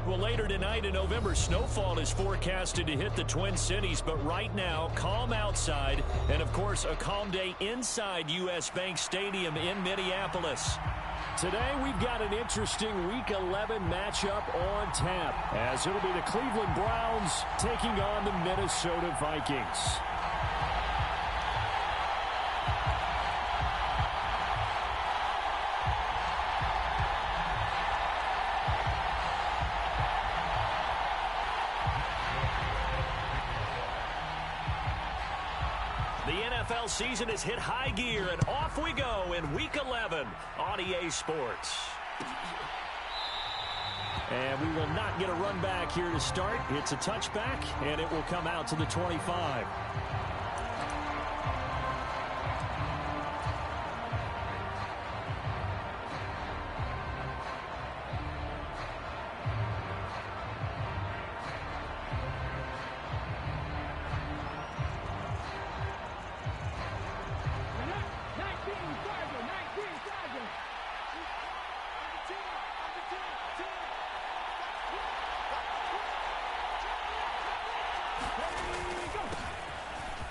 Well, later tonight in November, snowfall is forecasted to hit the Twin Cities, but right now, calm outside, and of course, a calm day inside U.S. Bank Stadium in Minneapolis. Today, we've got an interesting Week 11 matchup on tap, as it'll be the Cleveland Browns taking on the Minnesota Vikings. The NFL season has hit high gear, and off we go in Week 11 on EA Sports. And we will not get a run back here to start. It's a touchback, and it will come out to the 25.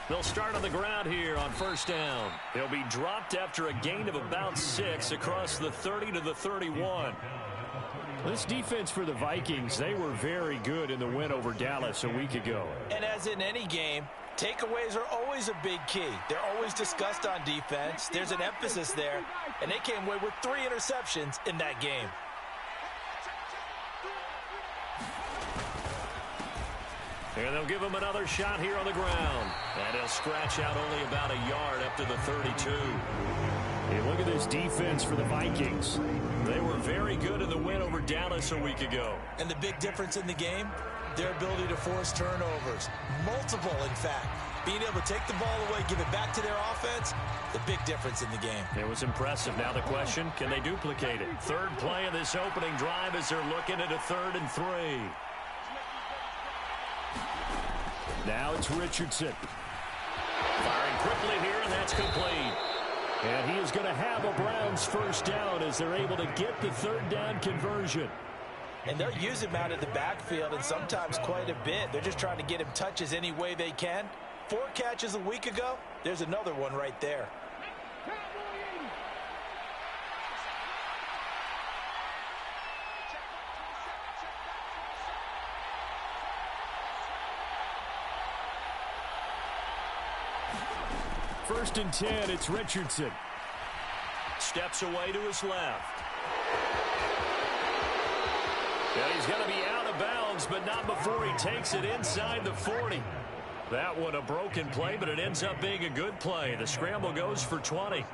They'll start on the ground here on first down. He'll be dropped after a gain of about 6 across the 30 to the 31. This defense for the Vikings, they were very good in the win over Dallas a week ago. And as in any game, takeaways are always a big key. They're always discussed on defense. There's an emphasis there, and they came away with 3 interceptions in that game. And they'll give him another shot here on the ground. And he'll scratch out only about a yard up to the 32. Hey, look at this defense for the Vikings. They were very good in the win over Dallas a week ago. And the big difference in the game, their ability to force turnovers. Multiple, in fact. Being able to take the ball away, give it back to their offense, the big difference in the game. It was impressive. Now the question, can they duplicate it? Third play of this opening drive as they're looking at a 3rd and 3. Now it's Richardson. Firing quickly here, and that's complete. And he is going to have a Browns first down as they're able to get the 3rd down conversion. And they'll use him out of the backfield, and sometimes quite a bit. They're just trying to get him touches any way they can. 4 catches a week ago. There's another one right there. First and 10, it's Richardson. Steps away to his left. Yeah, he's going to be out of bounds, but not before he takes it inside the 40. That one a broken play, but it ends up being a good play. The scramble goes for 20.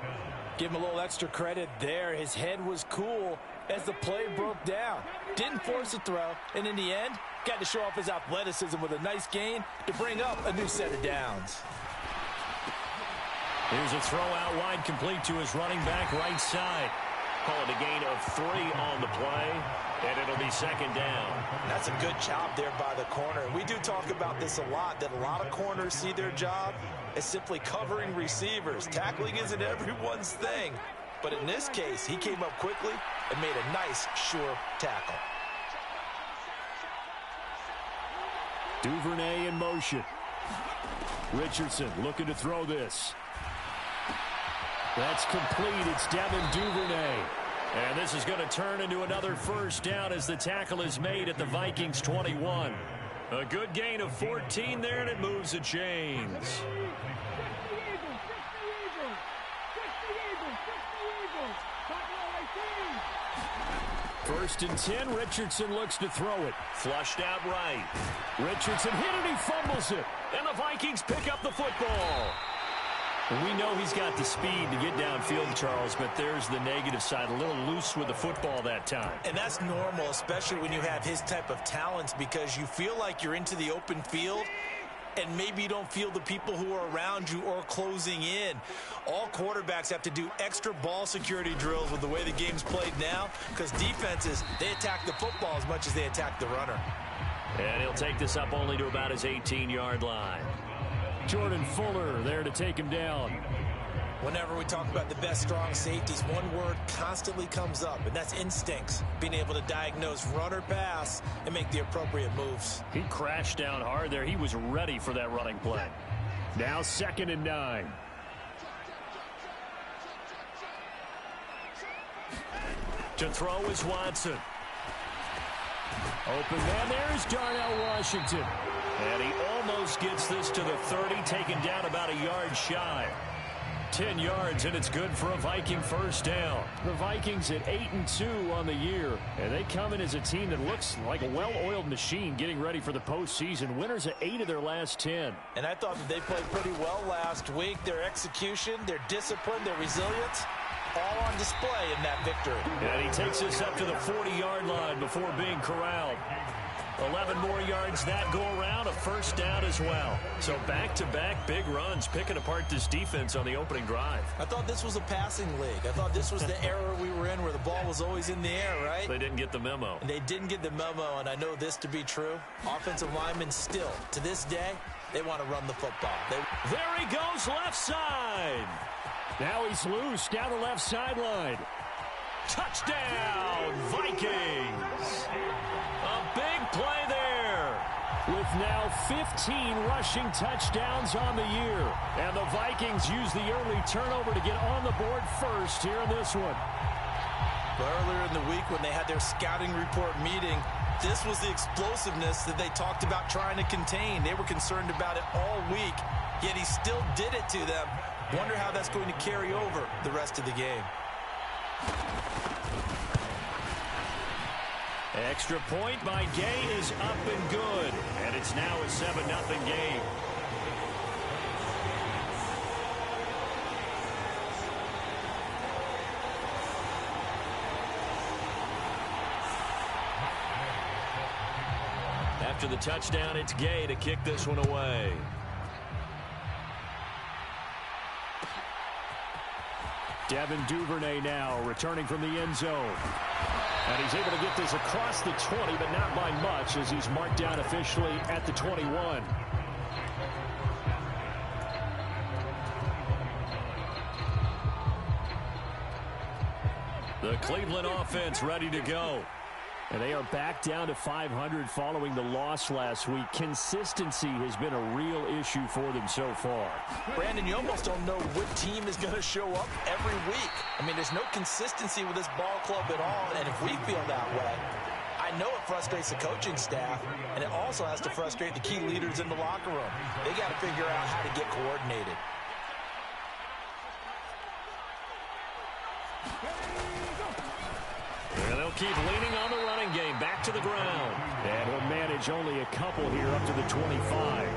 Give him a little extra credit there. His head was cool as the play broke down. Didn't force a throw, and in the end, got to show off his athleticism with a nice gain to bring up a new set of downs. Here's a throw out wide, complete to his running back right side. Call it a gain of 3 on the play, and it'll be 2nd down. That's a good job there by the corner. We do talk about this a lot, that a lot of corners see their job as simply covering receivers. Tackling isn't everyone's thing. But in this case, he came up quickly and made a nice, sure tackle. Duvernay in motion. Richardson looking to throw this. That's complete. It's Devin Duvernay. And this is going to turn into another first down as the tackle is made at the Vikings 21. A good gain of 14 there, and it moves the chains. First and 10, Richardson looks to throw it. Flushed out right. Richardson hit it, he fumbles it. And the Vikings pick up the football. We know he's got the speed to get downfield, Charles, but there's the negative side. A little loose with the football that time. And that's normal, especially when you have his type of talents, because you feel like you're into the open field and maybe you don't feel the people who are around you or closing in. All quarterbacks have to do extra ball security drills with the way the game's played now, because defenses, they attack the football as much as they attack the runner. And he'll take this up only to about his 18-yard line. Jordan Fuller there to take him down. Whenever we talk about the best strong safeties, one word constantly comes up, and that's instincts. Being able to diagnose run or pass and make the appropriate moves. He crashed down hard there. He was ready for that running play. Now 2nd and 9. To throw is Watson. Open man, there's Darnell Washington. And he almost gets this to the 30, taken down about a yard shy. 10 yards, and it's good for a Viking first down. The Vikings at 8-2 on the year, and they come in as a team that looks like a well-oiled machine getting ready for the postseason. Winners at 8 of their last 10. And I thought that they played pretty well last week. Their execution, their discipline, their resilience, all on display in that victory. And he takes us up to the 40-yard line before being corralled. 11 more yards that go around, a first down as well. So back-to-back big runs, picking apart this defense on the opening drive. I thought this was a passing league. I thought this was the era we were in where the ball was always in the air, right? They didn't get the memo. And they didn't get the memo, and I know this to be true. Offensive linemen still, to this day, they want to run the football. There he goes, left side. Now he's loose down the left sideline. Touchdown, Vikings. A big play there. With now 15 rushing touchdowns on the year. And the Vikings use the early turnover to get on the board first here in this one. Earlier in the week when they had their scouting report meeting, this was the explosiveness that they talked about trying to contain. They were concerned about it all week, yet he still did it to them. Wonder how that's going to carry over the rest of the game. Extra point by Gay is up and good. And it's now a 7-0 game. After the touchdown, it's Gay to kick this one away. Devin Duvernay now returning from the end zone. And he's able to get this across the 20, but not by much as he's marked down officially at the 21. The Cleveland offense ready to go. And they are back down to 500 following the loss last week. Consistency has been a real issue for them so far. Brandon, you almost don't know what team is going to show up every week. I mean, there's no consistency with this ball club at all, and if we feel that way, I know it frustrates the coaching staff, and it also has to frustrate the key leaders in the locker room. They got to figure out how to get coordinated. And they'll keep leaning on the running game. Back to the ground. And he'll manage only a couple here up to the 25.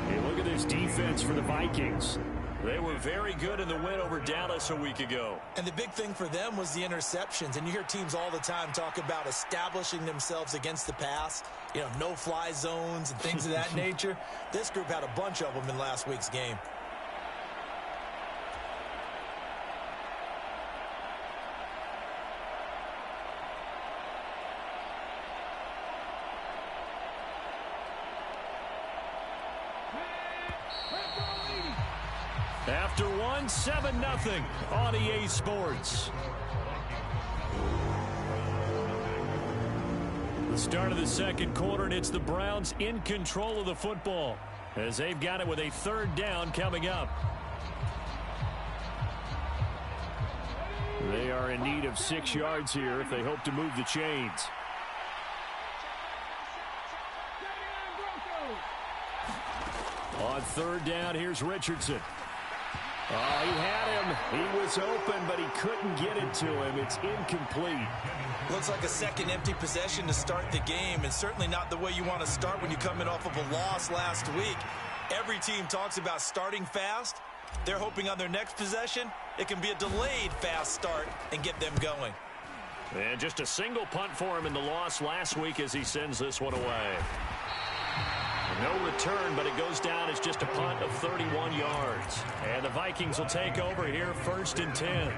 Hey, look at this defense for the Vikings. They were very good in the win over Dallas a week ago. And the big thing for them was the interceptions. And you hear teams all the time talk about establishing themselves against the pass. You know, no-fly zones and things of that nature. This group had a bunch of them in last week's game. After one, 7-0 on EA Sports. The start of the second quarter, and it's the Browns in control of the football as they've got it with a third down coming up. They are in need of 6 yards here if they hope to move the chains. On third down, here's Richardson. Oh, he had him. He was open, but he couldn't get it to him. It's incomplete. Looks like a second empty possession to start the game, and certainly not the way you want to start when you're coming off of a loss last week. Every team talks about starting fast. They're hoping on their next possession, it can be a delayed fast start and get them going. And just a single punt for him in the loss last week as he sends this one away. No return, but it goes down as just a punt of 31 yards. And the Vikings will take over here, 1st and 10.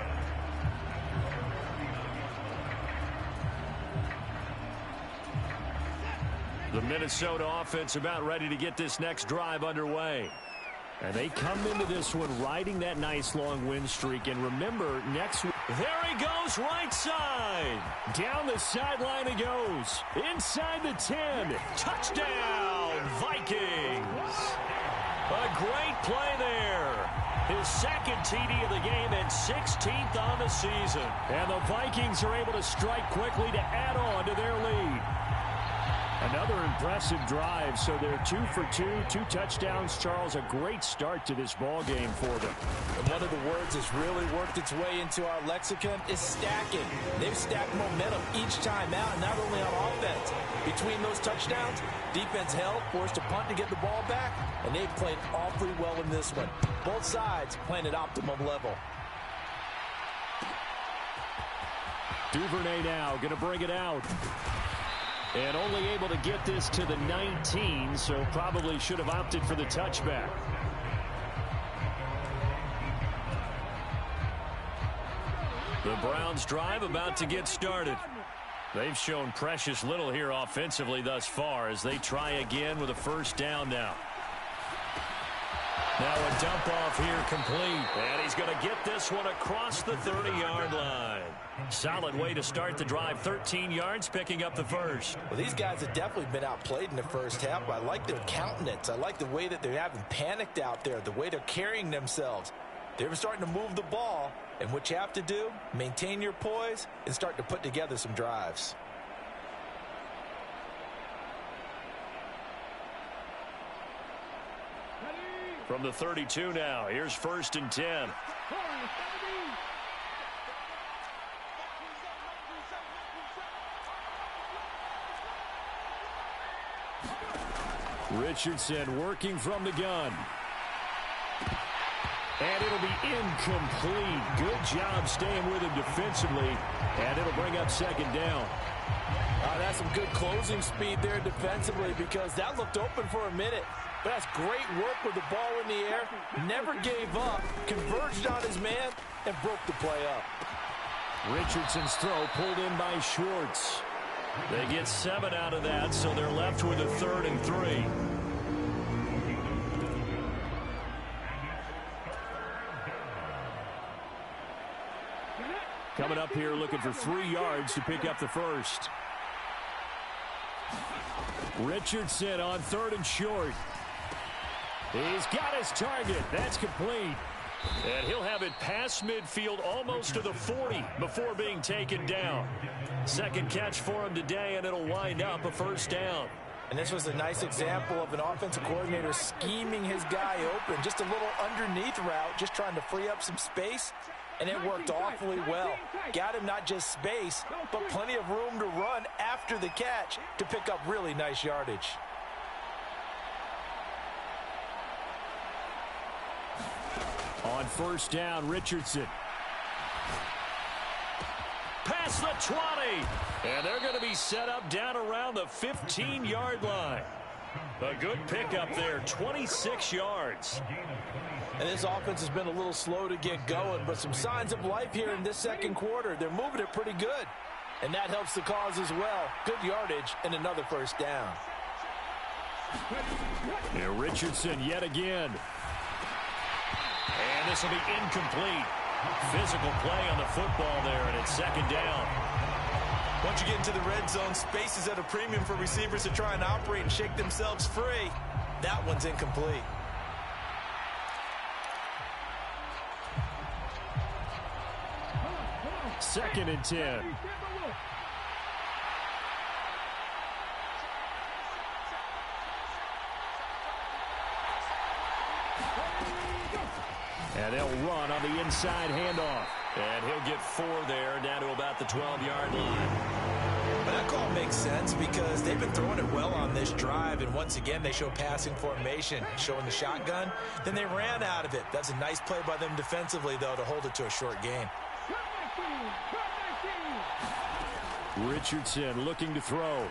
The Minnesota offense about ready to get this next drive underway. And they come into this one riding that nice long win streak. And remember, next week, there he goes, right side. Down the sideline he goes. Inside the 10. Touchdown, Vikings. A great play there. His second TD of the game and 16th on the season. And the Vikings are able to strike quickly to add on to their lead. Another impressive drive, so they're 2 for 2, 2 touchdowns. Charles, a great start to this ball game for them. And one of the words that's really worked its way into our lexicon is stacking. They've stacked momentum each time out, not only on offense. Between those touchdowns, defense held, forced a punt to get the ball back, and they've played awfully well in this one. Both sides playing at optimum level. Duvernay now going to bring it out. And only able to get this to the 19, so probably should have opted for the touchback. The Browns drive about to get started. They've shown precious little here offensively thus far as they try again with a first down now. Now a dump off here complete. And he's going to get this one across the 30-yard line. Solid way to start the drive. 13 yards, picking up the first. Well, these guys have definitely been outplayed in the first half. I like their countenance. I like the way that they haven't panicked out there, the way they're carrying themselves. They're starting to move the ball, and what you have to do, maintain your poise and start to put together some drives. From the 32 now, here's 1st and 10. Richardson working from the gun. And it'll be incomplete. Good job staying with him defensively. And it'll bring up 2nd down. That's some good closing speed there defensively because that looked open for a minute. But that's great work with the ball in the air. Never gave up. Converged on his man and broke the play up. Richardson's throw pulled in by Schwartz. They get 7 out of that, so they're left with a 3rd and 3. Coming up here looking for 3 yards to pick up the first. Richardson on 3rd and short. He's got his target. That's complete. And he'll have it past midfield almost to the 40 before being taken down. Second catch for him today, and it'll wind up a first down. And this was a nice example of an offensive coordinator scheming his guy open. Just a little underneath route, just trying to free up some space. And it worked awfully well. Got him not just space, but plenty of room to run after the catch to pick up really nice yardage. On 1st down, Richardson. Past the 20. And they're going to be set up down around the 15-yard line. A good pickup there, 26 yards. And this offense has been a little slow to get going, but some signs of life here in this second quarter. They're moving it pretty good. And that helps the cause as well. Good yardage and another first down. Yeah, Richardson yet again. And this will be incomplete. Physical play on the football there, and it's 2nd down. Once you get into the red zone, space is at a premium for receivers to try and operate and shake themselves free. That one's incomplete. Second and 10. And they'll run on the inside handoff. And he'll get 4 there, down to about the 12-yard line. But that call makes sense because they've been throwing it well on this drive, and once again they show passing formation, showing the shotgun. Then they ran out of it. That's a nice play by them defensively, though, to hold it to a short gain. Richardson looking to throw.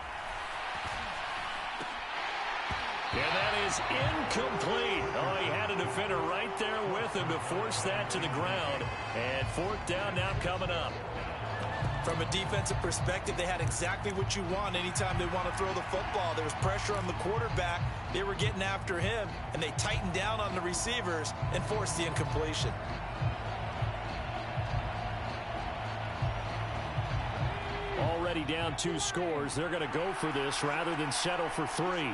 And that is incomplete. Oh, he had a defender right there with him to force that to the ground. And 4th down now coming up. From a defensive perspective, they had exactly what you want anytime they want to throw the football. There was pressure on the quarterback. They were getting after him, and they tightened down on the receivers and forced the incompletion. Already down 2 scores. They're going to go for this rather than settle for 3.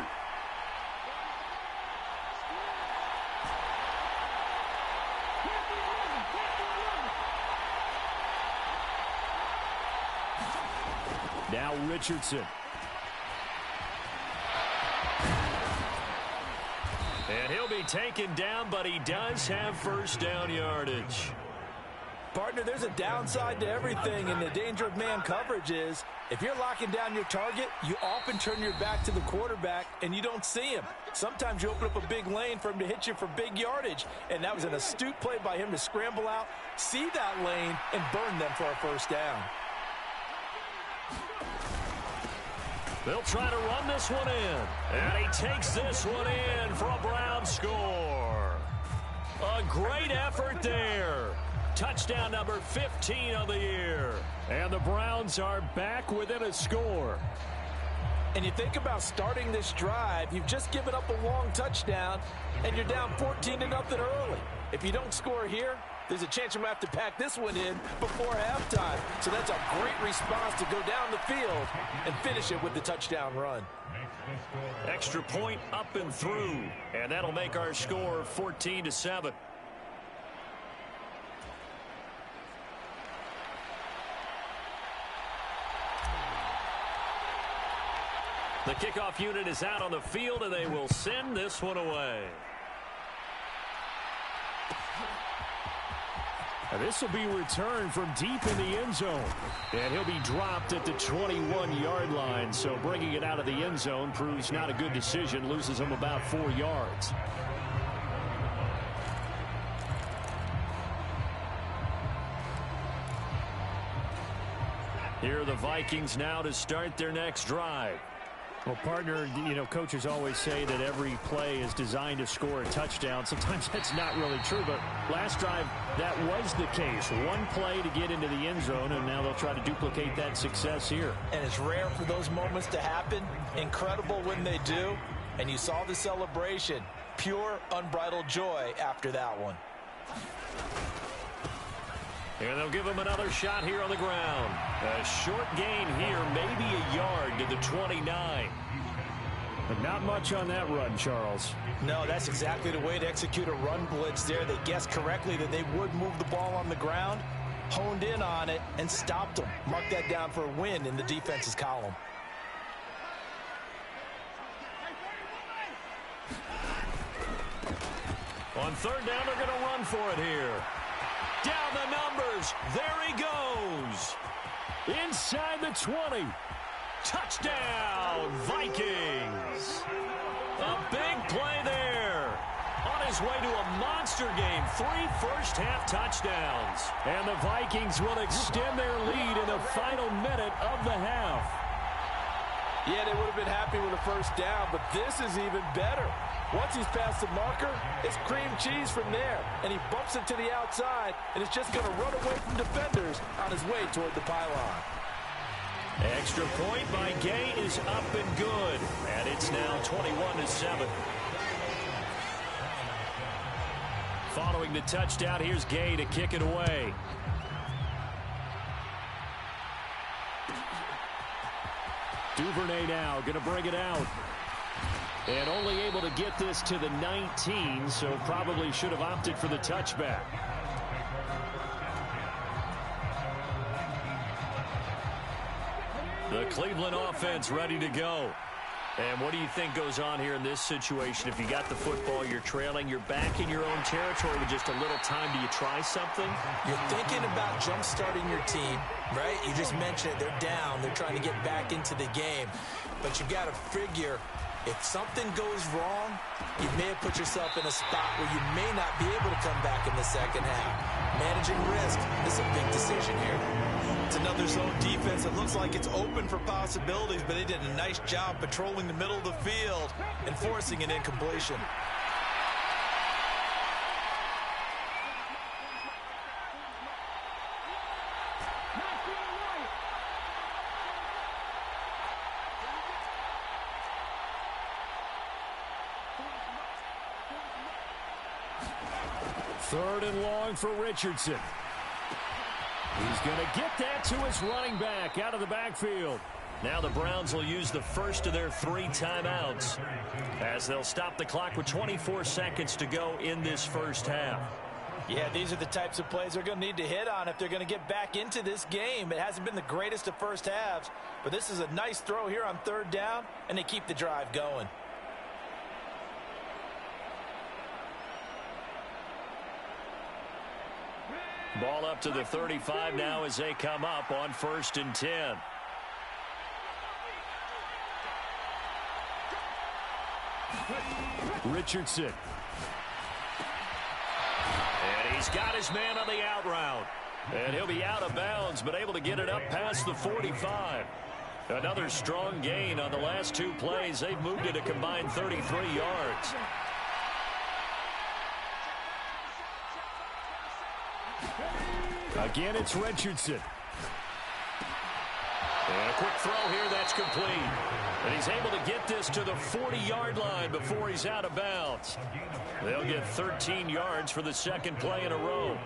Now Richardson. And he'll be taken down, but he does have first down yardage. Partner, there's a downside to everything, and the danger of man coverage is if you're locking down your target, you often turn your back to the quarterback and you don't see him. Sometimes you open up a big lane for him to hit you for big yardage, and that was an astute play by him to scramble out, see that lane, and burn them for a first down. They'll try to run this one in. And he takes this one in for a Brown score. A great effort there. Touchdown number 15 of the year. And the Browns are back within a score. And you think about starting this drive, you've just given up a long touchdown, and you're down 14-0 early. If you don't score here, there's a chance you might have to pack this one in before halftime. So that's a great response to go down the field and finish it with the touchdown run. Extra point up and through. And that'll make our score 14-7. The kickoff unit is out on the field, and they will send this one away. And this will be returned from deep in the end zone. And he'll be dropped at the 21-yard line. So bringing it out of the end zone proves not a good decision. Loses him about 4 yards. Here are the Vikings now to start their next drive. Well, partner, you know, coaches always say that every play is designed to score a touchdown. Sometimes that's not really true, but last drive, that was the case. One play to get into the end zone, and now they'll try to duplicate that success here. And it's rare for those moments to happen. Incredible when they do. And you saw the celebration. Pure, unbridled joy after that one. And they'll give him another shot here on the ground. A short gain here, maybe a yard to the 29. But not much on that run, Charles. No, that's exactly the way to execute a run blitz there. They guessed correctly that they would move the ball on the ground, honed in on it, and stopped them. Mark that down for a win in the defense's column. On third down, they're going to run for it here. Down the numbers. There he goes. Inside the 20. Touchdown, Vikings. A big play there. On his way to a monster game. 3 first-half touchdowns. And the Vikings will extend their lead in the final minute of the half. Yeah, they would have been happy with a first down, but this is even better. Once he's past the marker, it's cream cheese from there. And he bumps it to the outside, and it's just going to run away from defenders on his way toward the pylon. Extra point by Gay is up and good. And it's now 21-7. Following the touchdown, here's Gay to kick it away. Duvernay now going to bring it out. And only able to get this to the 19, so probably should have opted for the touchback. The Cleveland offense ready to go. And what do you think goes on here in this situation? If you got the football, you're trailing, you're back in your own territory with just a little time. Do you try something? You're thinking about jump-starting your team, right? You just mentioned it. They're down. They're trying to get back into the game. But you've got to figure, if something goes wrong, you may have put yourself in a spot where you may not be able to come back in the second half. Managing risk is a big decision here. It's another zone defense. It looks like it's open for possibilities, but they did a nice job patrolling the middle of the field and forcing an incompletion. Third and long for Richardson. He's going to get that to his running back out of the backfield. Now the Browns will use the first of their 3 timeouts as they'll stop the clock with 24 seconds to go in this first half. Yeah, these are the types of plays they're going to need to hit on if they're going to get back into this game. It hasn't been the greatest of first halves, but this is a nice throw here on 3rd down, and they keep the drive going. Ball up to the 35 now as they come up on 1st and 10. Richardson. And he's got his man on the out route. And he'll be out of bounds, but able to get it up past the 45. Another strong gain on the last 2 plays. They've moved it a combined 33 yards. Again, it's Richardson. And a quick throw here that's complete. And he's able to get this to the 40-yard line before he's out of bounds. They'll get 13 yards for the 2nd play in a row.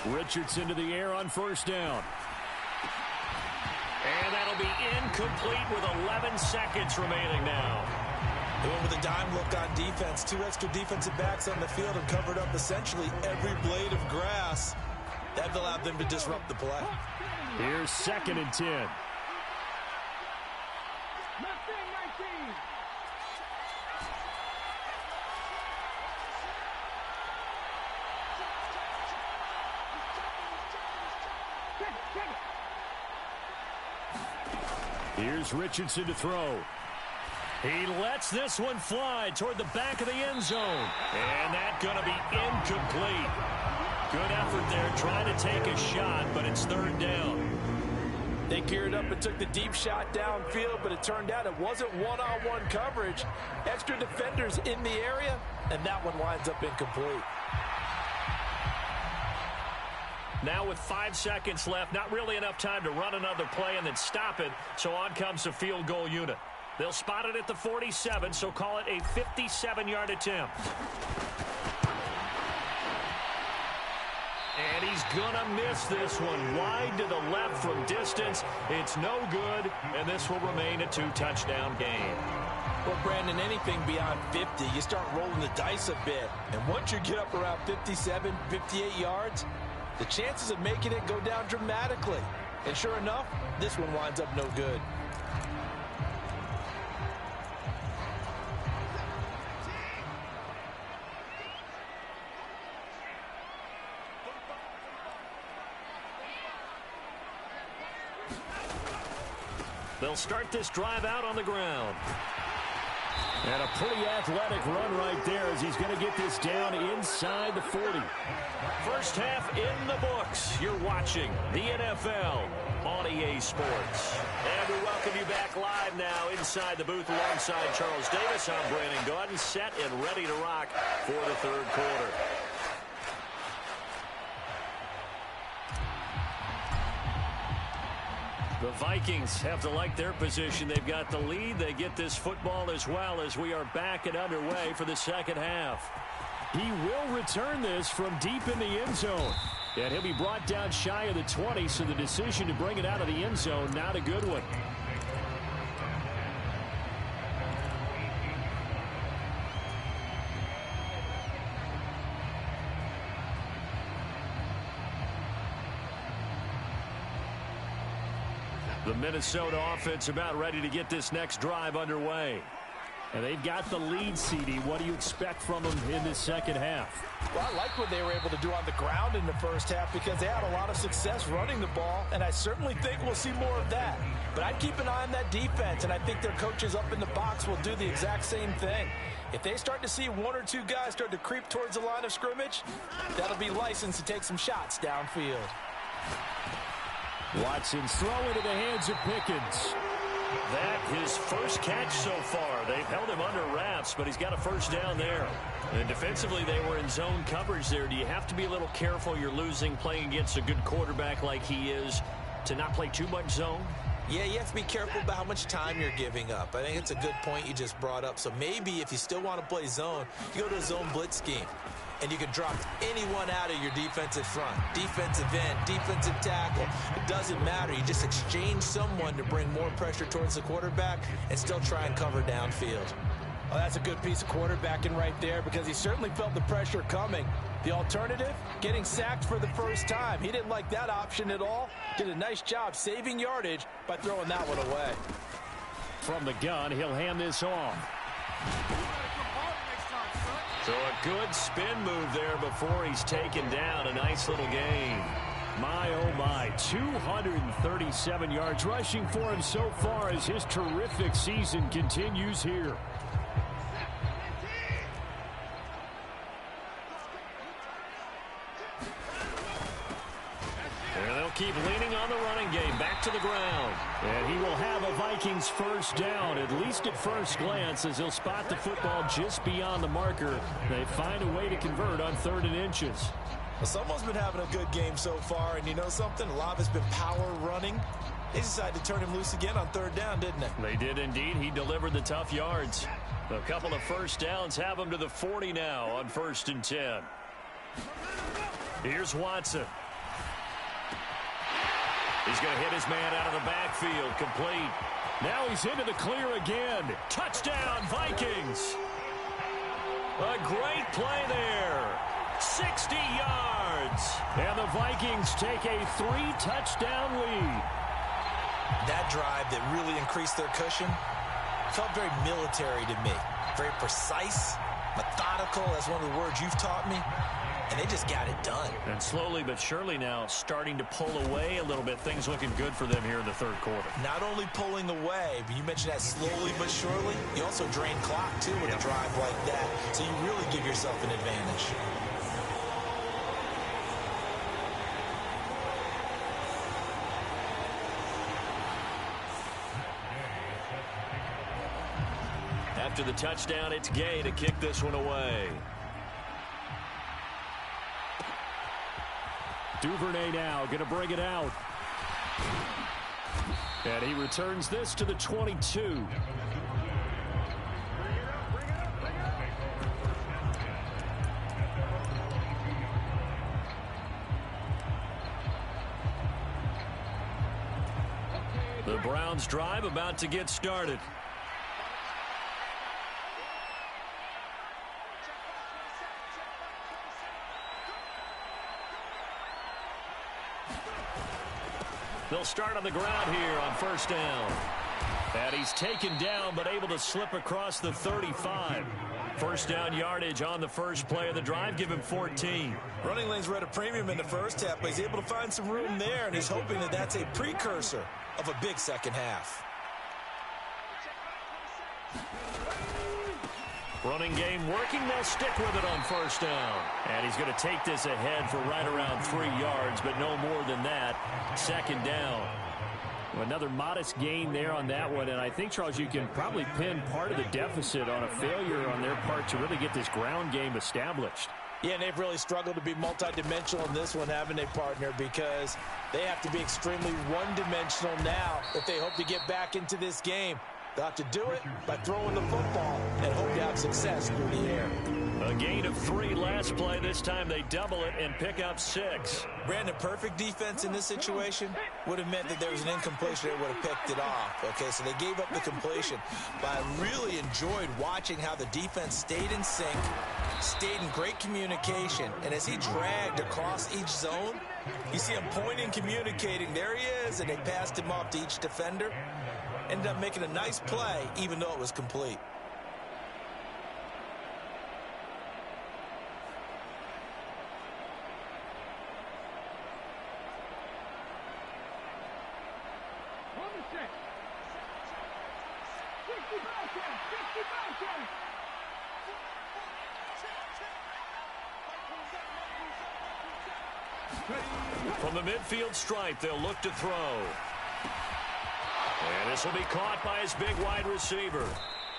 Richardson to the air on 1st down. And that'll be incomplete with 11 seconds remaining now. They went with a dime look on defense. 2 extra defensive backs on the field and covered up essentially every blade of grass. That allowed them to disrupt the play. Here's 2nd and 10. Here's Richardson to throw. He lets this one fly toward the back of the end zone. And that's going to be incomplete. Good effort there trying to take a shot, but it's 3rd down. They geared up and took the deep shot downfield, but it turned out it wasn't one-on-one coverage. Extra defenders in the area, and that one winds up incomplete. Now with 5 seconds left, not really enough time to run another play and then stop it, so on comes the field goal unit. They'll spot it at the 47, so call it a 57-yard attempt. And he's going to miss this one wide to the left from distance. It's no good, and this will remain a 2-touchdown game. Well, Brandon, anything beyond 50, you start rolling the dice a bit. And once you get up around 57, 58 yards, the chances of making it go down dramatically. And sure enough, this one winds up no good. They'll start this drive out on the ground. And a pretty athletic run right there as he's going to get this down inside the 40. First half in the books. You're watching the NFL on EA Sports. And we welcome you back live now inside the booth alongside Charles Davis. I'm Brandon Gaudin, set and ready to rock for the 3rd quarter. The Vikings have to like their position. They've got the lead. They get this football as well as we are back and underway for the 2nd half. He will return this from deep in the end zone. And he'll be brought down shy of the 20, so the decision to bring it out of the end zone, not a good one. The Minnesota offense about ready to get this next drive underway. And they've got the lead, CD. What do you expect from them in this 2nd half? Well, I like what they were able to do on the ground in the first half because they had a lot of success running the ball, and I certainly think we'll see more of that. But I'd keep an eye on that defense, and I think their coaches up in the box will do the exact same thing. If they start to see 1 or 2 guys start to creep towards the line of scrimmage, that'll be licensed to take some shots downfield. Watson's throw into the hands of Pickens. That his first catch so far. They've held him under wraps, but he's got a first down there. And defensively, they were in zone coverage there. Do you have to be a little careful? You're losing playing against a good quarterback like he is to not play too much zone? Yeah, you have to be careful about how much time you're giving up. I think it's a good point you just brought up. So maybe if you still want to play zone, you go to a zone blitz scheme. And you can drop anyone out of your defensive front. Defensive end, defensive tackle. It doesn't matter. You just exchange someone to bring more pressure towards the quarterback and still try and cover downfield. Oh, that's a good piece of quarterbacking right there because he certainly felt the pressure coming. The alternative, getting sacked for the first time. He didn't like that option at all. Did a nice job saving yardage by throwing that one away. From the gun, he'll hand this off. So a good spin move there before he's taken down. A nice little gain. My, oh my, 237 yards rushing for him so far as his terrific season continues here. Keep leaning on the running game. Back to the ground. And he will have a Vikings first down, at least at first glance, as he'll spot the football just beyond the marker. They find a way to convert on 3rd and inches. Well, someone's been having a good game so far, and you know something? A lot has been power running. They decided to turn him loose again on 3rd down, didn't they? They did indeed. He delivered the tough yards. A couple of first downs have him to the 40 now on 1st and 10. Here's Watson. He's going to hit his man out of the backfield. Complete. Now he's into the clear again. Touchdown, Vikings. A great play there. 60 yards. And the Vikings take a 3-touchdown lead. That drive that really increased their cushion felt very military to me. Very precise, methodical. That's one of the words you've taught me. And they just got it done. And slowly but surely now starting to pull away a little bit. Things looking good for them here in the 3rd quarter. Not only pulling away, but you mentioned that slowly but surely. You also drain clock, too, with a drive like that. So you really give yourself an advantage. After the touchdown, it's Gay to kick this one away. Duvernay now going to bring it out. And he returns this to the 22. The Browns drive about to get started. They'll start on the ground here on 1st down. And he's taken down but able to slip across the 35. 1st down yardage on the first play of the drive. Give him 14. Running lanes were at a premium in the first half, but he's able to find some room there, and he's hoping that that's a precursor of a big second half. Running game working. They'll stick with it on 1st down. And he's going to take this ahead for right around 3 yards, but no more than that. 2nd down. Well, another modest gain there on that one. And I think, Charles, you can probably pin part of the deficit on a failure on their part to really get this ground game established. Yeah, and they've really struggled to be multidimensional in this one, haven't they, partner? Because they have to be extremely one-dimensional now if they hope to get back into this game. They'll have to do it by throwing the football and hope to have success through the air. A gain of 3 last play. This time they double it and pick up 6. Brandon, perfect defense in this situation would have meant that there was an incompletion that would have picked it off. Okay, so they gave up the completion. But I really enjoyed watching how the defense stayed in sync, stayed in great communication, and as he dragged across each zone, you see him pointing, communicating. There he is, and they passed him off to each defender. Ended up making a nice play, even though it was complete. From the midfield stripe, they'll look to throw. And this will be caught by his big wide receiver.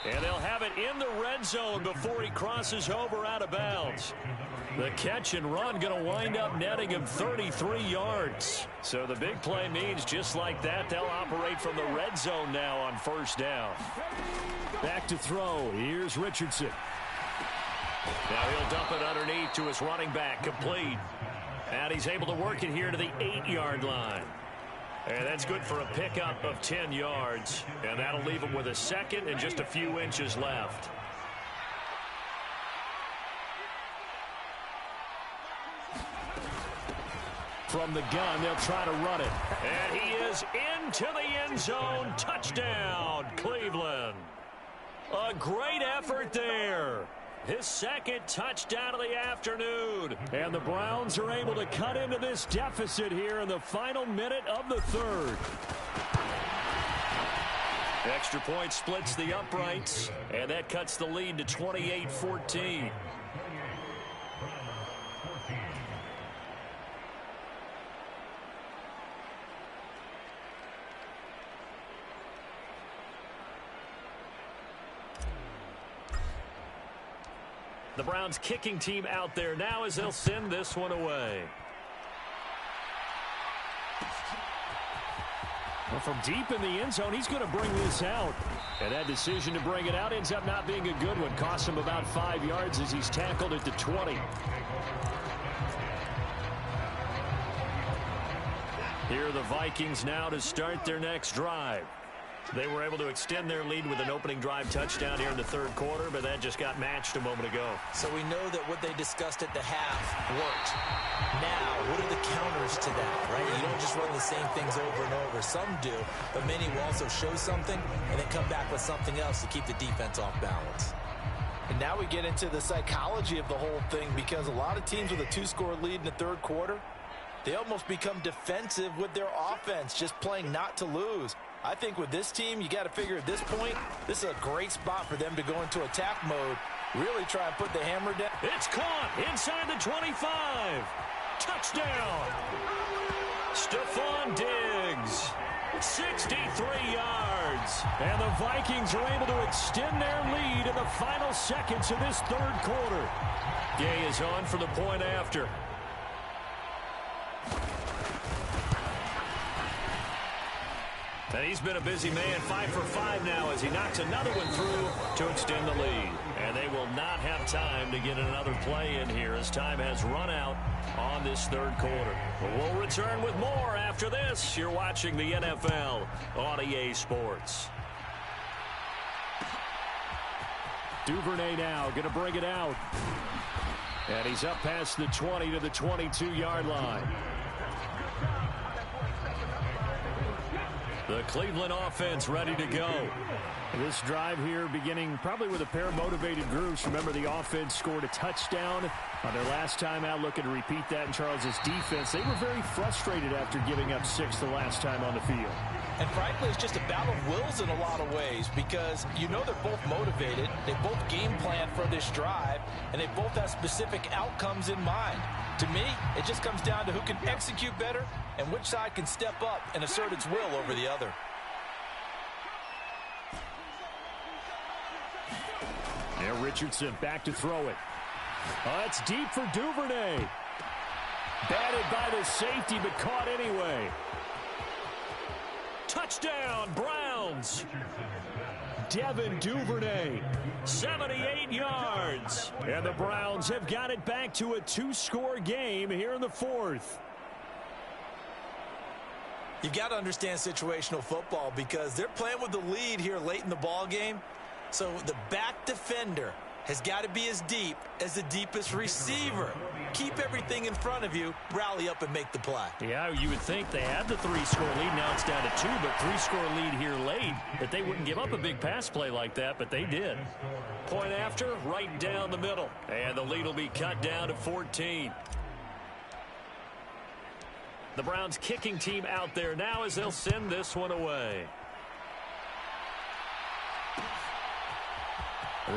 And they'll have it in the red zone before he crosses over out of bounds. The catch and run going to wind up netting him 33 yards. So the big play means just like that, they'll operate from the red zone now on first down. Back to throw. Here's Richardson. Now he'll dump it underneath to his running back, complete. And he's able to work it here to the 8-yard line. And that's good for a pickup of 10 yards. And that'll leave him with a second and just a few inches left. From the gun, they'll try to run it. And he is into the end zone. Touchdown, Cleveland. A great effort there. His second touchdown of the afternoon. And the Browns are able to cut into this deficit here in the final minute of the third. Extra point splits the uprights, and that cuts the lead to 28-14. The Browns kicking team out there now as they'll send this one away. Well, from deep in the end zone, he's going to bring this out. And that decision to bring it out ends up not being a good one. Cost him about 5 yards as he's tackled at the 20. Here are the Vikings now to start their next drive. They were able to extend their lead with an opening drive touchdown here in the third quarter, but that just got matched a moment ago. So we know that what they discussed at the half worked. Now, what are the counters to that, right? You don't just run the same things over and over. Some do, but many will also show something and then come back with something else to keep the defense off balance. And now we get into the psychology of the whole thing, because a lot of teams with a 2-score lead in the third quarter, they almost become defensive with their offense, just playing not to lose. I think with this team, you got to figure at this point, this is a great spot for them to go into attack mode, really try and put the hammer down. It's caught inside the 25. Touchdown. Stephon Diggs. 63 yards. And the Vikings are able to extend their lead in the final seconds of this third quarter. Gay is on for the point after. And he's been a busy man, 5 for 5 now as he knocks another one through to extend the lead. And they will not have time to get another play in here as time has run out on this third quarter. But we'll return with more after this. You're watching the NFL on EA Sports. Duvernay now going to bring it out. And he's up past the 20 to the 22-yard line. The Cleveland offense ready to go. This drive here beginning probably with a pair of motivated groups. Remember, the offense scored a touchdown on their last time out. Looking to repeat that in Charles' defense. They were very frustrated after giving up 6 the last time on the field. And frankly, it's just a battle of wills in a lot of ways, because you know they're both motivated. They both game plan for this drive, and they both have specific outcomes in mind. To me, it just comes down to who can execute better and which side can step up and assert its will over the other. Now Richardson back to throw it. Oh, that's deep for Duvernay. Batted by the safety, but caught anyway. Touchdown, Browns. Devin Duvernay. 78 yards. And the Browns have got it back to a 2-score game here in the fourth. You've got to understand situational football, because they're playing with the lead here late in the ball game. So the back defender has got to be as deep as the deepest receiver. Keep everything in front of you, rally up and make the play. Yeah, you would think they had the 3-score lead. Now it's down to 2, but 3-score lead here late, that they wouldn't give up a big pass play like that, but they did. Point after, right down the middle. And the lead will be cut down to 14. The Browns kicking team out there now as they'll send this one away.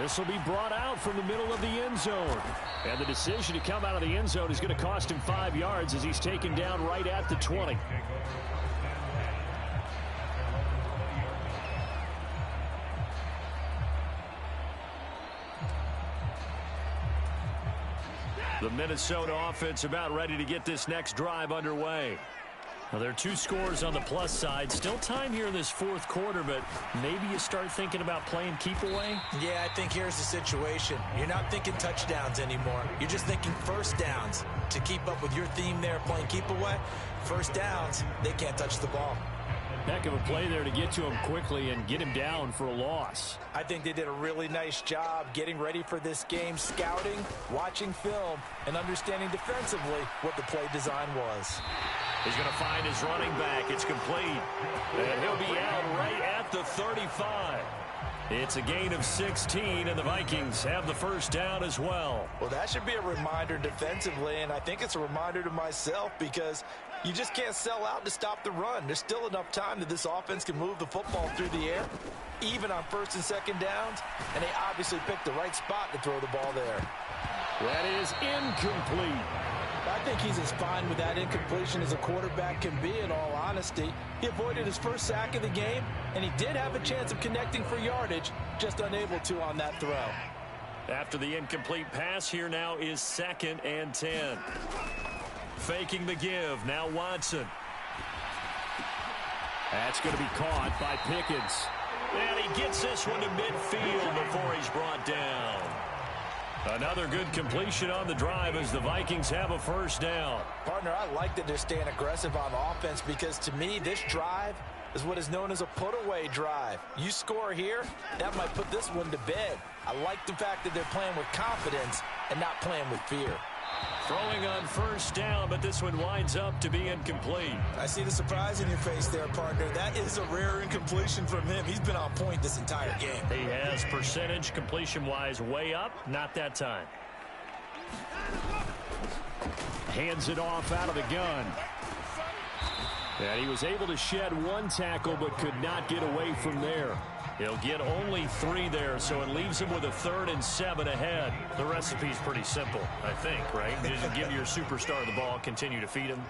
This will be brought out from the middle of the end zone. And the decision to come out of the end zone is going to cost him 5 yards as he's taken down right at the 20. The Minnesota offense about ready to get this next drive underway. Well, there are 2 scores on the plus side. Still time here in this fourth quarter, but maybe you start thinking about playing keep away? Yeah, I think here's the situation. You're not thinking touchdowns anymore. You're just thinking first downs. To keep up with your theme there, playing keep away, first downs, they can't touch the ball. Heck of a play there to get to him quickly and get him down for a loss. I think they did a really nice job getting ready for this game, scouting, watching film, and understanding defensively what the play design was. He's going to find his running back. It's complete. And he'll be out right at the 35. It's a gain of 16, and the Vikings have the first down as well. Well, that should be a reminder defensively, and I think it's a reminder to myself because you just can't sell out to stop the run. There's still enough time that this offense can move the football through the air, even on first and second downs, and they obviously picked the right spot to throw the ball there. That is incomplete. I think he's as fine with that incompletion as a quarterback can be, in all honesty. He avoided his first sack of the game, and he did have a chance of connecting for yardage, just unable to on that throw. After the incomplete pass, here now is 2nd and 10. Faking the give, now Watson. That's going to be caught by Pickens. And he gets this one to midfield before he's brought down. Another good completion on the drive as the Vikings have a first down. Partner, I like that they're staying aggressive on offense because to me, this drive is what is known as a put-away drive. You score here, that might put this one to bed. I like the fact that they're playing with confidence and not playing with fear. Throwing on first down, but this one winds up to be incomplete. I see the surprise in your face there, partner. That is a rare incompletion from him. He's been on point this entire game. He has percentage completion-wise way up. Not that time. Hands it off out of the gun. And he was able to shed 1 tackle but could not get away from there. He'll get only 3 there, so it leaves him with a 3rd and 7 ahead. The recipe's pretty simple, I think, right? Just give your superstar the ball, continue to feed him.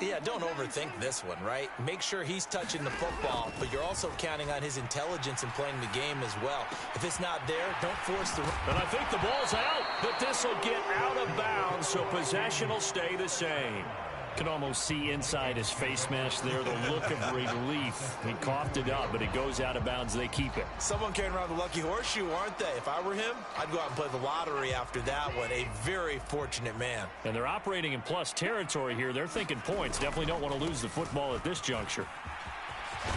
Yeah, don't overthink this one, right? Make sure he's touching the football, but you're also counting on his intelligence in playing the game as well. If it's not there, don't force the run. And I think the ball's out, but this will get out of bounds, so possession will stay the same. Can almost see inside his face mask there, the look of relief. He coughed it up, but it goes out of bounds. They keep it. Someone carrying around the lucky horseshoe, aren't they? If I were him, I'd go out and play the lottery after that one. A very fortunate man. And they're operating in plus territory here. They're thinking points. Definitely don't want to lose the football at this juncture.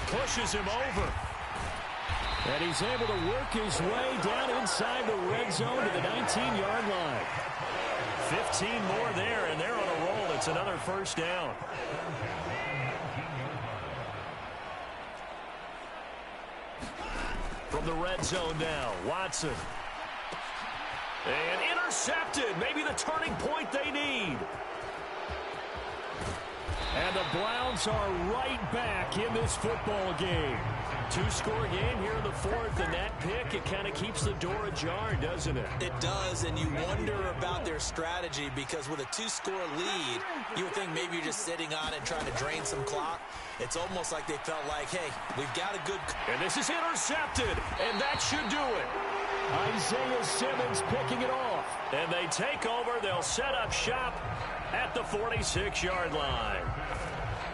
Pushes him over. And he's able to work his way down inside the red zone to the 19-yard line. 15 more there, and they're on a roll. It's another first down. From the red zone now, Watson. And intercepted. Maybe the turning point they need. And the Browns are right back in this football game. 2-score game here in the 4th, and that pick, it kind of keeps the door ajar, doesn't it? It does, and you wonder about their strategy because with a 2-score lead, you would think maybe you're just sitting on it and trying to drain some clock. It's almost like they felt like, hey, we've got a good... And this is intercepted, and that should do it. Isaiah Simmons picking it off. And they take over. They'll set up shop at the 46-yard line.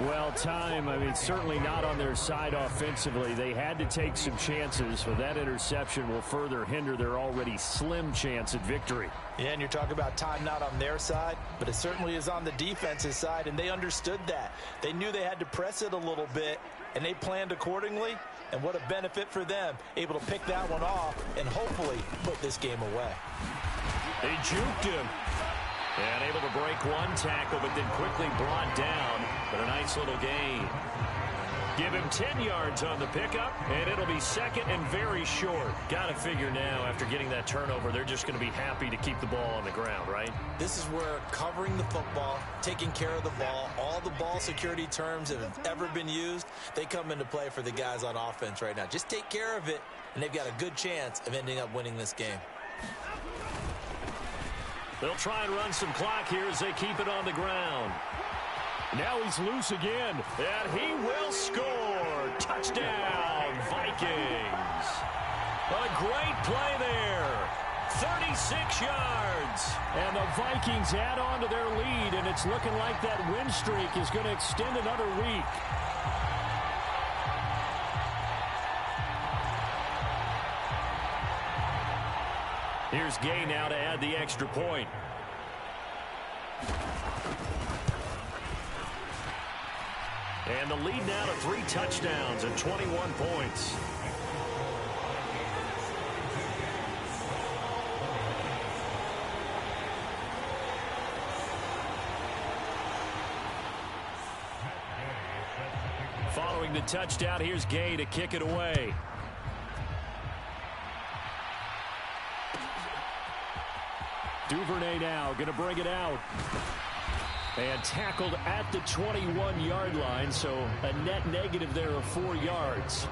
Well, certainly not on their side offensively. They had to take some chances, but that interception will further hinder their already slim chance at victory. Yeah, and you're talking about time not on their side, but it certainly is on the defensive side, and they understood that. They knew they had to press it a little bit, and they planned accordingly, and what a benefit for them, able to pick that one off and hopefully put this game away. They juked him. And able to break 1 tackle, but then quickly brought down. But a nice little gain. Give him 10 yards on the pickup, and it'll be 2nd and very short. Got to figure now, after getting that turnover, they're just going to be happy to keep the ball on the ground, right? This is where covering the football, taking care of the ball, all the ball security terms that have ever been used, they come into play for the guys on offense right now. Just take care of it, and they've got a good chance of ending up winning this game. They'll try and run some clock here as they keep it on the ground. Now he's loose again. And he will score. Touchdown, Vikings. A great play there. 56 yards. And the Vikings add on to their lead, and it's looking like that win streak is going to extend another week. Here's Gay now to add the extra point. And the lead now to 3 touchdowns and 21 points. Following the touchdown, here's Gay to kick it away. Duvernay now going to bring it out. And tackled at the 21-yard line, so a net negative there of 4 yards.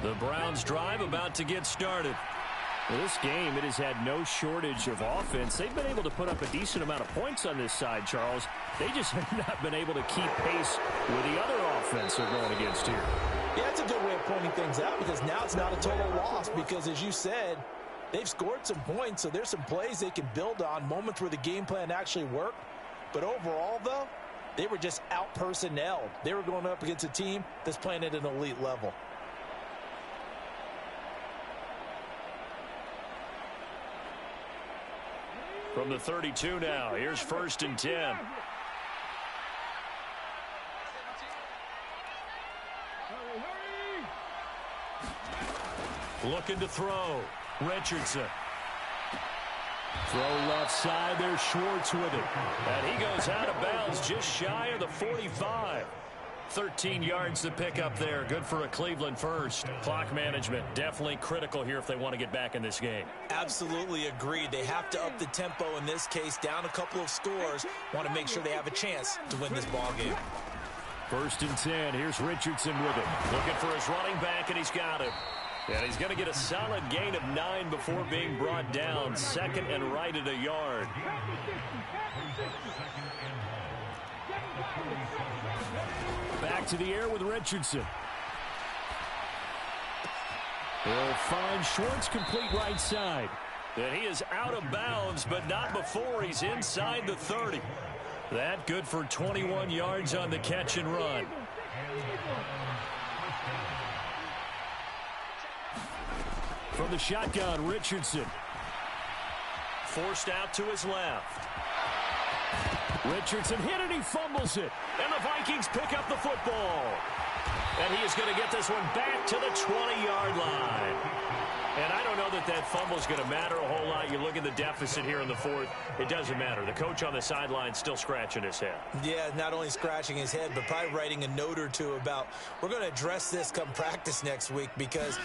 The Browns drive about to get started. Well, this game, it has had no shortage of offense. They've been able to put up a decent amount of points on this side, Charles. They just have not been able to keep pace with the other offense they're going against here. Yeah, that's a good way of pointing things out because now it's not a total loss because, as you said, they've scored some points, so there's some plays they can build on, moments where the game plan actually worked. But overall, though, they were just out-personnelled. They were going up against a team that's playing at an elite level. From the 32 now, here's 1st and 10. Looking to throw. Richardson. Throw left side. There's Schwartz with it. And he goes out of bounds just shy of the 45. 13 yards to pick up there. Good for a Cleveland first. Clock management definitely critical here if they want to get back in this game. Absolutely agreed. They have to up the tempo in this case, down a couple of scores. Want to make sure they have a chance to win this ball game. 1st and 10. Here's Richardson with it. Looking for his running back, and he's got him. And he's going to get a solid gain of 9 before being brought down. 2nd and right at a yard. Back to the air with Richardson. He'll find Schwartz complete right side. And he is out of bounds, but not before he's inside the 30. That good for 21 yards on the catch and run. From the shotgun, Richardson. Forced out to his left. Richardson hit it, he fumbles it. And the Vikings pick up the football. And he is going to get this one back to the 20-yard line. And I don't know that that fumble is going to matter a whole lot. You look at the deficit here in the 4th. It doesn't matter. The coach on the sideline still scratching his head. Yeah, not only scratching his head, but probably writing a note or two about we're going to address this come practice next week because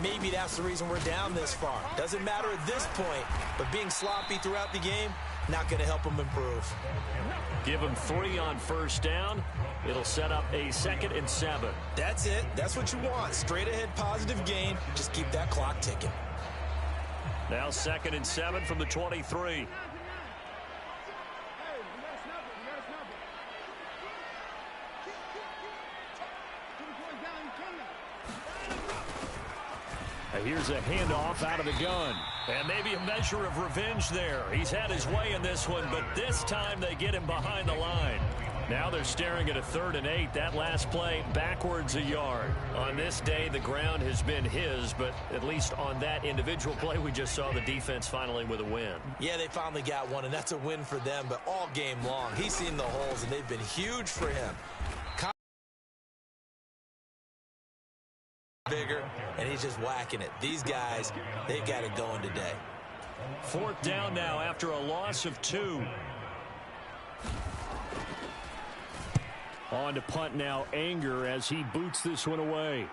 maybe that's the reason we're down this far. Doesn't matter at this point, but being sloppy throughout the game, not going to help them improve. Give him 3 on 1st down. It'll set up a 2nd and 7. That's it. That's what you want. Straight ahead positive gain. Just keep that clock ticking. Now 2nd and 7 from the 23. Here's a handoff out of the gun. And maybe a measure of revenge there. He's had his way in this one, but this time they get him behind the line. Now they're staring at a 3rd and 8. That last play, backwards a yard. On this day, the ground has been his, but at least on that individual play, we just saw the defense finally with a win. Yeah, they finally got one, and that's a win for them, but all game long, he's seen the holes, and they've been huge for him. Bigger, and he's just whacking it. These guys, they've got it going today. 4th down now after a loss of 2. On to punt now, Anger as he boots this one away.